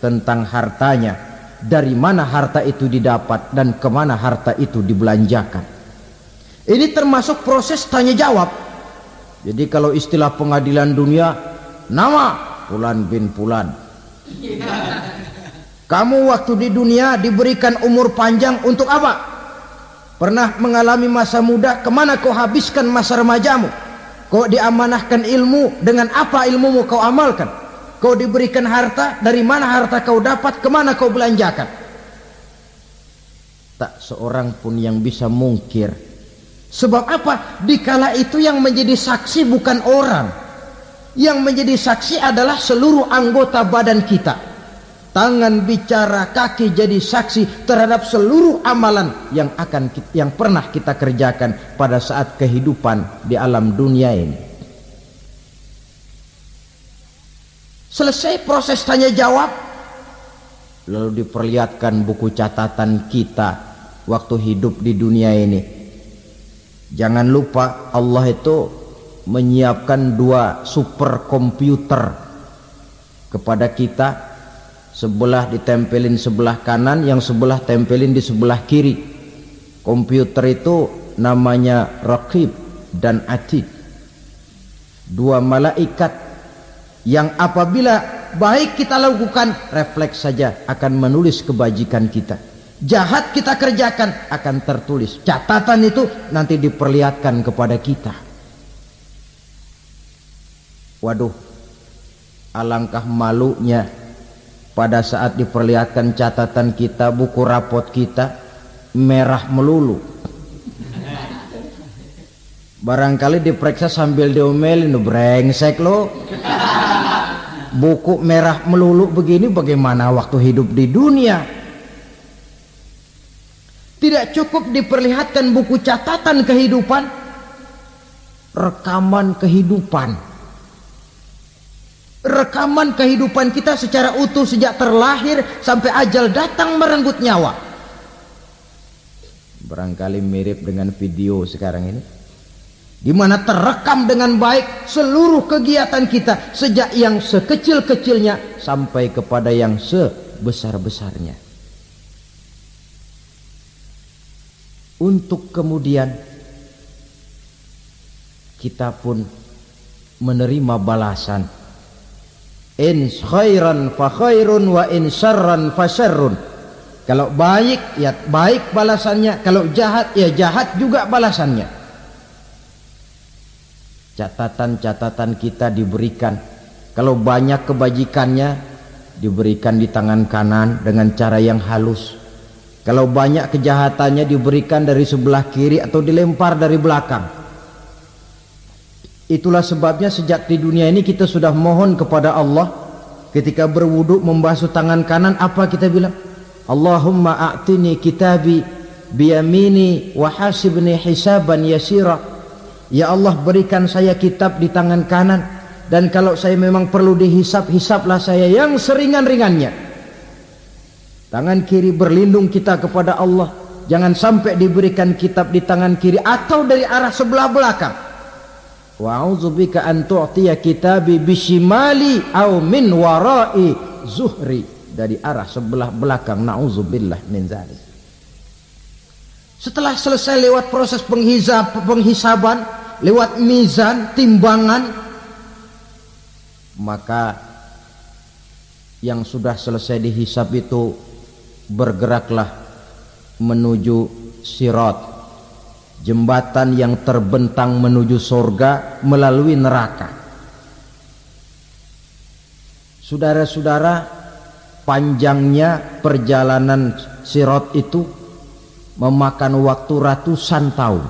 Tentang hartanya. Dari mana harta itu didapat dan kemana harta itu dibelanjakan. Ini termasuk proses tanya jawab. Jadi kalau istilah pengadilan dunia, nama Fulan bin Fulan. Kamu waktu di dunia diberikan umur panjang untuk apa? Pernah mengalami masa muda, kemana kau habiskan masa remajamu? Kau diamanahkan ilmu, dengan apa ilmumu kau amalkan? Kau diberikan harta, dari mana harta kau dapat, kemana kau belanjakan? Tak seorang pun yang bisa mungkir. Sebab apa? Dikala itu yang menjadi saksi bukan orang. Yang menjadi saksi adalah seluruh anggota badan kita. Tangan bicara, kaki jadi saksi terhadap seluruh amalan yang pernah kita kerjakan pada saat kehidupan di alam dunia ini. Selesai proses tanya jawab, lalu diperlihatkan buku catatan kita waktu hidup di dunia ini. Jangan lupa Allah itu menyiapkan 2 superkomputer kepada kita. Sebelah ditempelin sebelah kanan, yang sebelah tempelin di sebelah kiri. Komputer itu namanya Raqib dan Atid. 2 malaikat yang apabila baik kita lakukan, refleks saja akan menulis kebajikan kita. Jahat kita kerjakan akan tertulis. Catatan itu nanti diperlihatkan kepada kita. Waduh, alangkah malunya pada saat diperlihatkan catatan kita, buku rapot kita merah melulu. Barangkali diperiksa sambil diomelin, brengsek lo. Buku merah melulu begini, bagaimana waktu hidup di dunia? Tidak cukup diperlihatkan buku catatan kehidupan, rekaman kehidupan. Rekaman kehidupan kita secara utuh sejak terlahir sampai ajal datang merenggut nyawa. Barangkali mirip dengan video sekarang ini, di mana terekam dengan baik seluruh kegiatan kita sejak yang sekecil-kecilnya sampai kepada yang sebesar-besarnya. Untuk kemudian kita pun menerima balasan. In khairan fa khairun wa in syarran fa syarrun. Kalau baik ya baik balasannya, kalau jahat ya jahat juga balasannya. Catatan-catatan kita diberikan. Kalau banyak kebajikannya diberikan di tangan kanan dengan cara yang halus. Kalau banyak kejahatannya diberikan dari sebelah kiri atau dilempar dari belakang. Itulah sebabnya sejak di dunia ini kita sudah mohon kepada Allah. Ketika berwudu membasuh tangan kanan, apa kita bilang? Allahumma a'tini kitabi biyamini wa hasibni hisaban yasira. Ya Allah, berikan saya kitab di tangan kanan, dan kalau saya memang perlu dihisap, hisaplah saya yang seringan-ringannya. Tangan kiri berlindung kita kepada Allah, jangan sampai diberikan kitab di tangan kiri atau dari arah sebelah belakang. Wa a'udzubika an tu'tiya kitabi bishimali aw min wara'i zuhri, dari arah sebelah belakang. Na'udzubillah min dzalik. Setelah selesai lewat proses penghisaban, lewat mizan, timbangan, maka yang sudah selesai dihisab itu bergeraklah menuju sirat, jembatan yang terbentang menuju surga melalui neraka. Saudara-saudara, panjangnya perjalanan sirat itu memakan waktu ratusan tahun.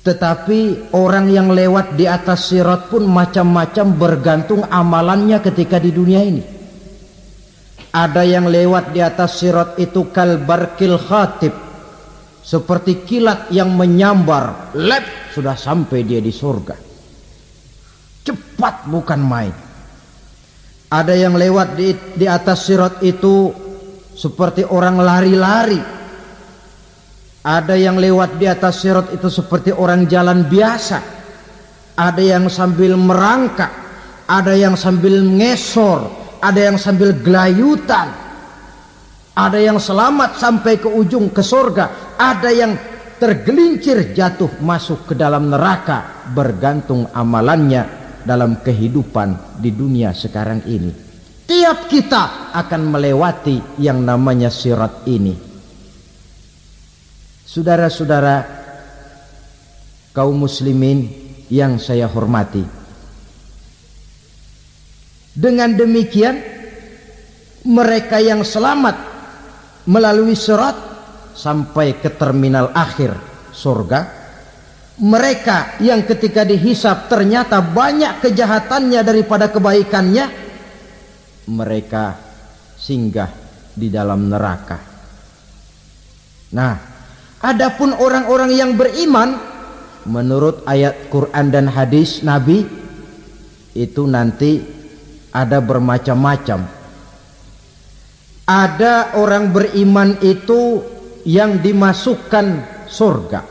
Tetapi orang yang lewat di atas sirat pun macam-macam bergantung amalannya ketika di dunia ini. Ada yang lewat di atas sirat itu kal barkil khatib, seperti kilat yang menyambar, lep, sudah sampai dia di surga. Cepat bukan main. Ada yang lewat di atas sirat itu seperti orang lari-lari. Ada yang lewat di atas sirat itu seperti orang jalan biasa. Ada yang sambil merangkak, ada yang sambil ngesor, ada yang sambil gelayutan. Ada yang selamat sampai ke ujung ke surga, ada yang tergelincir jatuh masuk ke dalam neraka, bergantung amalannya dalam kehidupan di dunia sekarang ini. Tiap kita akan melewati yang namanya sirat ini. Saudara-saudara kaum muslimin yang saya hormati, dengan demikian mereka yang selamat melalui sirat sampai ke terminal akhir surga, mereka yang ketika dihisab ternyata banyak kejahatannya daripada kebaikannya, mereka singgah di dalam neraka. Nah, adapun orang-orang yang beriman menurut ayat Quran dan hadis Nabi itu nanti ada bermacam-macam. Ada orang beriman itu yang dimasukkan surga.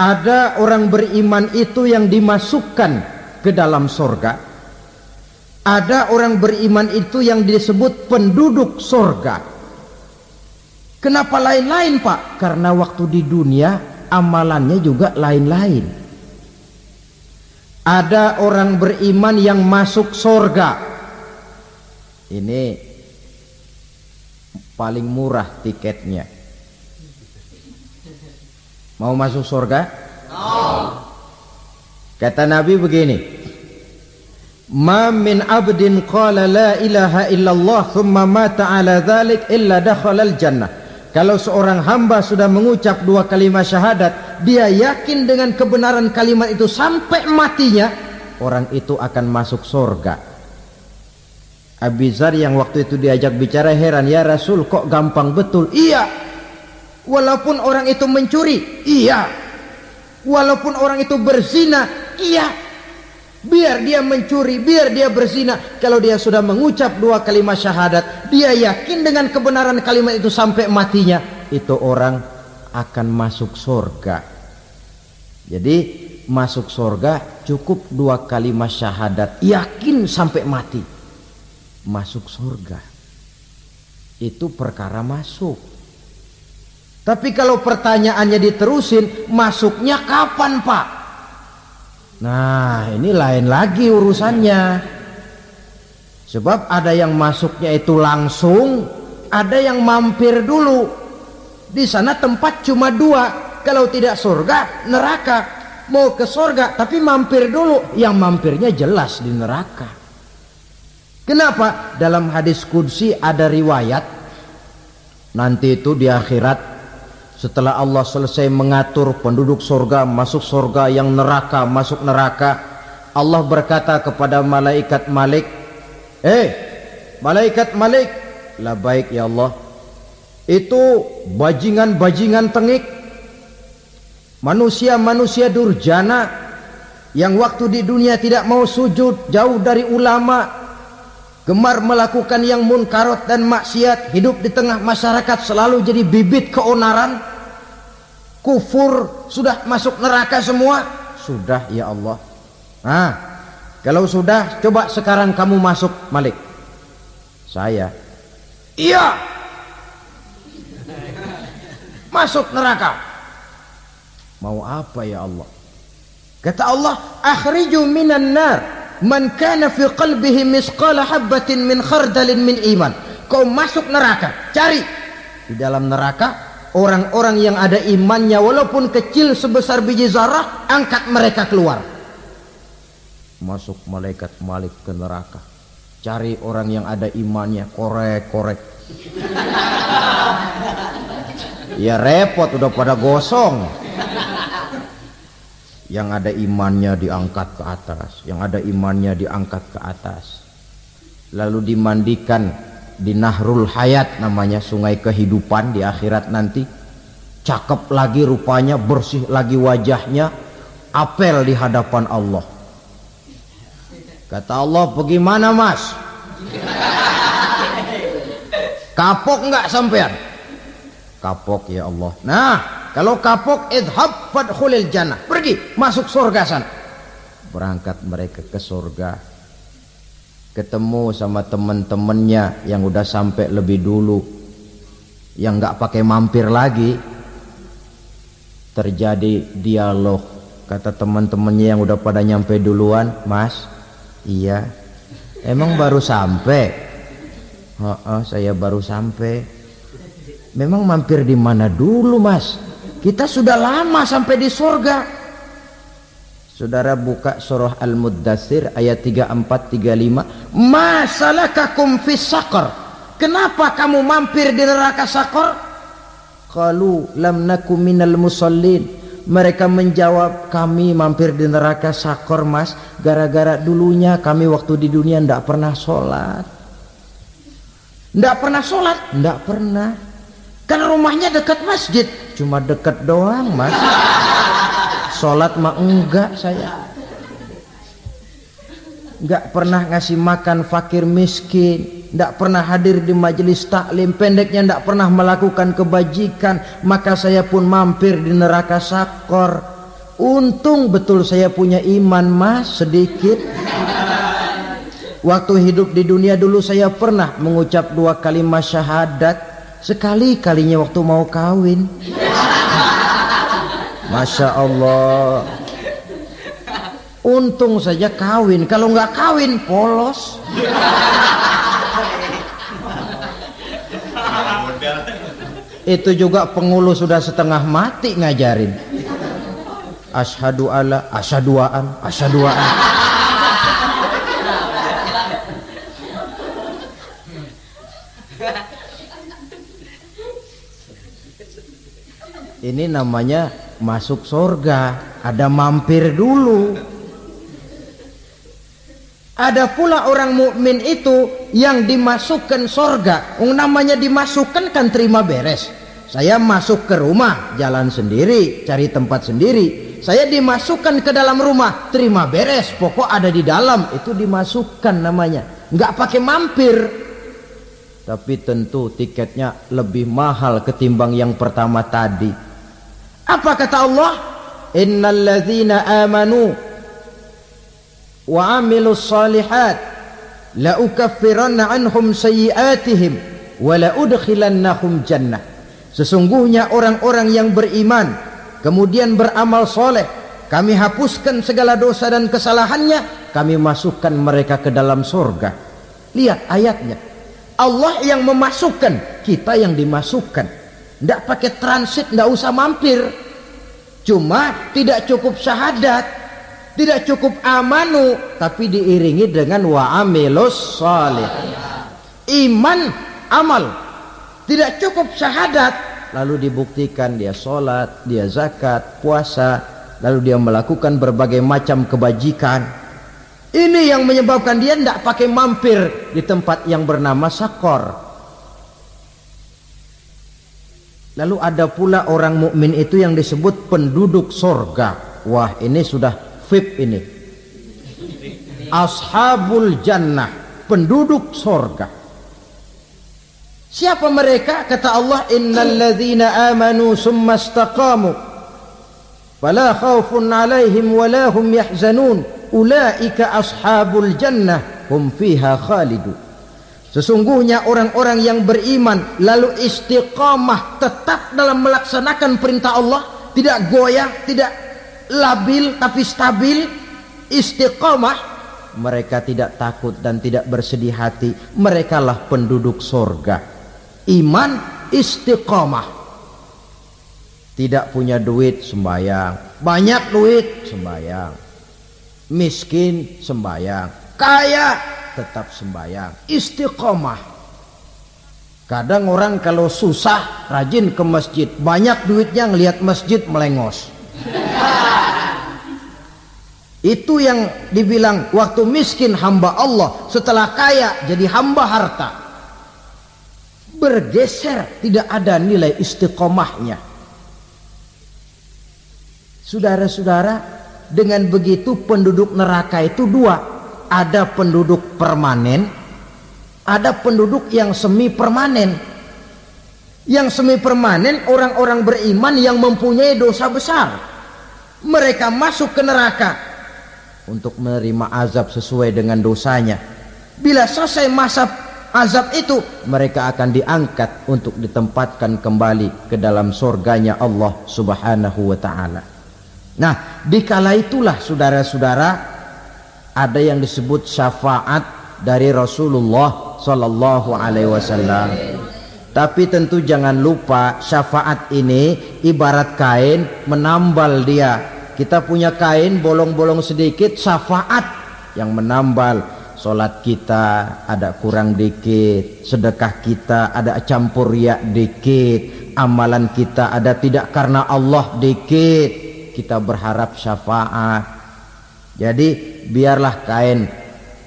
Ada orang beriman itu yang dimasukkan ke dalam surga. Ada orang beriman itu yang disebut penduduk surga. Kenapa lain-lain, Pak? Karena waktu di dunia amalannya juga lain-lain. Ada orang beriman yang masuk surga. Ini paling murah tiketnya. Mau masuk surga? Kata Nabi begini, ma min abdin qala la ilaha illallah thumma mata ala dhalik illa dakhalal jannah. Kalau seorang hamba sudah mengucap dua kalimat syahadat, dia yakin dengan kebenaran kalimat itu sampai matinya, orang itu akan masuk surga. Abi Dzar yang waktu itu diajak bicara heran, ya Rasul kok gampang betul? Iya, walaupun orang itu mencuri, iya, walaupun orang itu berzina, iya. Biar dia mencuri, biar dia berzina, kalau dia sudah mengucap dua kalimat syahadat, dia yakin dengan kebenaran kalimat itu sampai matinya, itu orang akan masuk surga. Jadi masuk surga cukup dua kalimat syahadat, yakin sampai mati, masuk surga. Itu perkara masuk. Tapi kalau pertanyaannya diterusin, masuknya kapan, Pak? Nah, ini lain lagi urusannya. Sebab ada yang masuknya itu langsung, ada yang mampir dulu. Di sana tempat cuma dua, kalau tidak surga, neraka. Mau ke surga tapi mampir dulu, yang mampirnya jelas di neraka. Kenapa? Dalam hadis qudsi ada riwayat, nanti itu di akhirat, setelah Allah selesai mengatur penduduk surga masuk surga, yang neraka masuk neraka, Allah berkata kepada malaikat Malik, malaikat Malik, labaik ya Allah, itu bajingan-bajingan tengik, manusia-manusia durjana yang waktu di dunia tidak mau sujud, jauh dari ulama, gemar melakukan yang munkarat dan maksiat, hidup di tengah masyarakat selalu jadi bibit keonaran, kufur, sudah masuk neraka semua. Sudah ya Allah. Nah, kalau sudah, coba sekarang kamu masuk, Malik. Saya, iya, masuk neraka. Mau apa ya Allah? Kata Allah, akhriju minan nar man kana fi qalbihi misqala habbatin min khardalin min iman. Kau masuk neraka, cari di dalam neraka orang-orang yang ada imannya walaupun kecil sebesar biji zarah, angkat mereka keluar. Masuk malaikat Malik ke neraka, cari orang yang ada imannya, korek-korek. Ya repot, udah pada gosong. Yang ada imannya diangkat ke atas, yang ada imannya diangkat ke atas. Lalu dimandikan di Nahrul Hayat, namanya sungai kehidupan di akhirat nanti. Cakep lagi rupanya, bersih lagi wajahnya, apel di hadapan Allah. Kata Allah, bagaimana mas? Kapok enggak sampean? Kapok ya Allah. Nah, kalau kapok, idhab fadkhulil jannah, pergi masuk surga sana. Berangkat mereka ke surga, ketemu sama teman-temannya yang udah sampai lebih dulu, yang nggak pakai mampir lagi. Terjadi dialog. Kata teman-temannya yang udah pada nyampe duluan, mas, iya, emang baru sampai? Saya baru sampai. Memang mampir di mana dulu mas? Kita sudah lama sampai di surga. Saudara buka surah Al-Muddatsir ayat 34-35. Ma salakakum fis saqar? Kenapa kamu mampir di neraka Saqar? Qalu lam nakum minal musallin. Mereka menjawab, kami mampir di neraka Saqar mas, gara-gara dulunya kami waktu di dunia ndak pernah sholat. Ndak pernah sholat? Ndak pernah. Kan rumahnya dekat masjid, cuma dekat doang mas. Sholat mah enggak saya. Enggak pernah ngasih makan fakir miskin, enggak pernah hadir di majelis taklim, pendeknya enggak pernah melakukan kebajikan, maka saya pun mampir di neraka Saqar. Untung betul saya punya iman mas, sedikit. Waktu hidup di dunia dulu saya pernah mengucap 2 kalimat syahadat, sekali-kalinya waktu mau kawin. Masya Allah. Untung saja kawin, kalau nggak kawin polos. Itu juga pengulu sudah setengah mati ngajarin. Asyhadu alla, asyaduaan, asyaduaan. Ini namanya masuk surga, ada mampir dulu. Ada pula orang mukmin itu yang dimasukkan surga. Namanya dimasukkan kan terima beres. Saya masuk ke rumah, jalan sendiri, cari tempat sendiri. Saya dimasukkan ke dalam rumah, terima beres, pokok ada di dalam, itu dimasukkan namanya. Nggak pakai mampir. Tapi tentu tiketnya lebih mahal ketimbang yang pertama tadi. Apa kata Allah? Innal ladzina amanu wa amilus salihat la ukaffiranna anhum sayyi'atihim wa la udkhilannahum jannah. Sesungguhnya orang-orang yang beriman kemudian beramal soleh, kami hapuskan segala dosa dan kesalahannya, kami masukkan mereka ke dalam surga. Lihat ayatnya, Allah yang memasukkan, kita yang dimasukkan. Tidak pakai transit, tidak usah mampir. Cuma tidak cukup syahadat, tidak cukup amanu, tapi diiringi dengan wa amilus salih. Iman, amal. Tidak cukup syahadat, lalu dibuktikan dia sholat, dia zakat, puasa, lalu dia melakukan berbagai macam kebajikan. Ini yang menyebabkan dia tidak pakai mampir di tempat yang bernama Saqar. Lalu ada pula orang mukmin itu yang disebut penduduk surga. Wah, ini sudah VIP ini. Ashabul jannah, penduduk surga. Siapa mereka? Kata Allah, innal ladzina amanu summa istaqamu fala khaufun alaihim wala hum yahzanun ulaika ashabul jannah hum fiha khalidun. Sesungguhnya orang-orang yang beriman lalu istiqamah, tetap dalam melaksanakan perintah Allah, tidak goyah, tidak labil tapi stabil, istiqamah, mereka tidak takut dan tidak bersedih hati. Merekalah penduduk surga. Iman, istiqamah. Tidak punya duit, sembayang. Banyak duit, sembayang. Miskin, sembayang. Kaya, tetap sembahyang, istiqomah. Kadang orang kalau susah rajin ke masjid, banyak duitnya ngelihat masjid melengos. Itu yang dibilang waktu miskin hamba Allah, setelah kaya jadi hamba harta. Bergeser, tidak ada nilai istiqomahnya. Saudara-saudara, dengan begitu penduduk neraka itu dua. Ada penduduk permanen, ada penduduk yang semi permanen. Yang semi permanen orang-orang beriman yang mempunyai dosa besar. Mereka masuk ke neraka untuk menerima azab sesuai dengan dosanya. Bila selesai masa azab itu, mereka akan diangkat untuk ditempatkan kembali ke dalam surganya Allah Subhanahu wa ta'ala. Nah, dikala itulah saudara-saudara, ada yang disebut syafaat dari Rasulullah sallallahu alaihi wasallam. Tapi tentu jangan lupa, syafaat ini ibarat kain menambal dia. Kita punya kain bolong-bolong sedikit, syafaat yang menambal. Salat kita ada kurang dikit, sedekah kita ada campur riya dikit, amalan kita ada tidak karena Allah dikit. Kita berharap syafaat. Jadi biarlah kain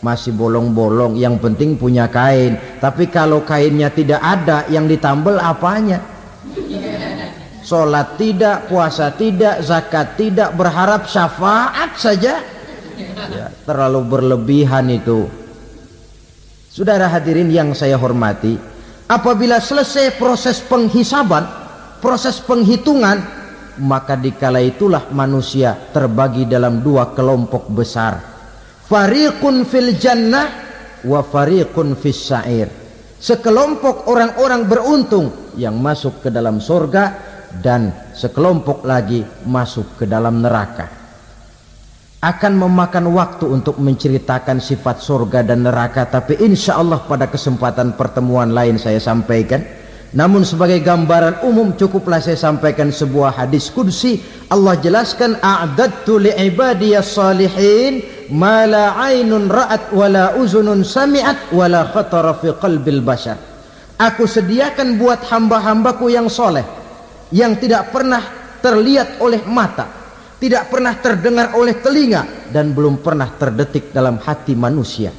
masih bolong-bolong, yang penting punya kain. Tapi kalau kainnya tidak ada, yang ditambal apanya? Sholat tidak, puasa tidak, zakat tidak, berharap syafaat saja. Ya, terlalu berlebihan itu. Saudara hadirin yang saya hormati, apabila selesai proses penghisaban, proses penghitungan, maka dikala itulah manusia terbagi dalam dua kelompok besar. Fariqun fil jannah wa fariqun fis sa'ir. Sekelompok orang-orang beruntung yang masuk ke dalam surga, dan sekelompok lagi masuk ke dalam neraka. Akan memakan waktu untuk menceritakan sifat surga dan neraka, tapi insya Allah pada kesempatan pertemuan lain saya sampaikan. Namun sebagai gambaran umum cukuplah saya sampaikan sebuah hadis qudsi. Allah jelaskan, a'dadtu li'ibadiyas salihin ma la ainun ra'at wa la uzunun sami'at wa la khatara fi qalbil bashar. Aku sediakan buat hamba-hambaku yang soleh, yang tidak pernah terlihat oleh mata, tidak pernah terdengar oleh telinga, dan belum pernah terdetik dalam hati manusia.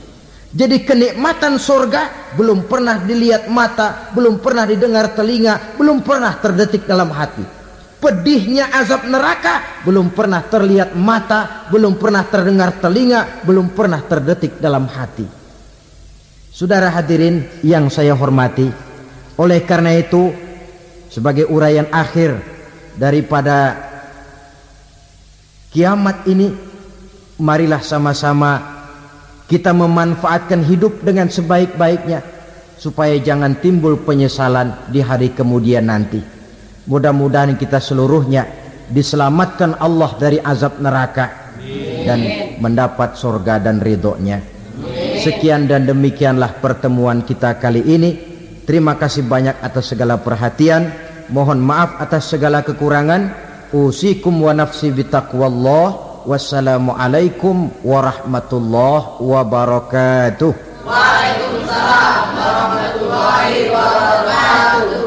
Jadi kenikmatan surga belum pernah dilihat mata, belum pernah didengar telinga, belum pernah terdetik dalam hati. Pedihnya azab neraka belum pernah terlihat mata, belum pernah terdengar telinga, belum pernah terdetik dalam hati. Saudara hadirin yang saya hormati, oleh karena itu sebagai uraian akhir daripada kiamat ini, marilah sama-sama kita memanfaatkan hidup dengan sebaik-baiknya, supaya jangan timbul penyesalan di hari kemudian nanti. Mudah-mudahan kita seluruhnya diselamatkan Allah dari azab neraka dan mendapat surga dan ridhonya. Sekian dan demikianlah pertemuan kita kali ini. Terima kasih banyak atas segala perhatian. Mohon maaf atas segala kekurangan. Usikum wa nafsi bitaqwallah. Wassalamualaikum warahmatullahi wabarakatuh. Waalaikumsalam warahmatullahi wabarakatuh.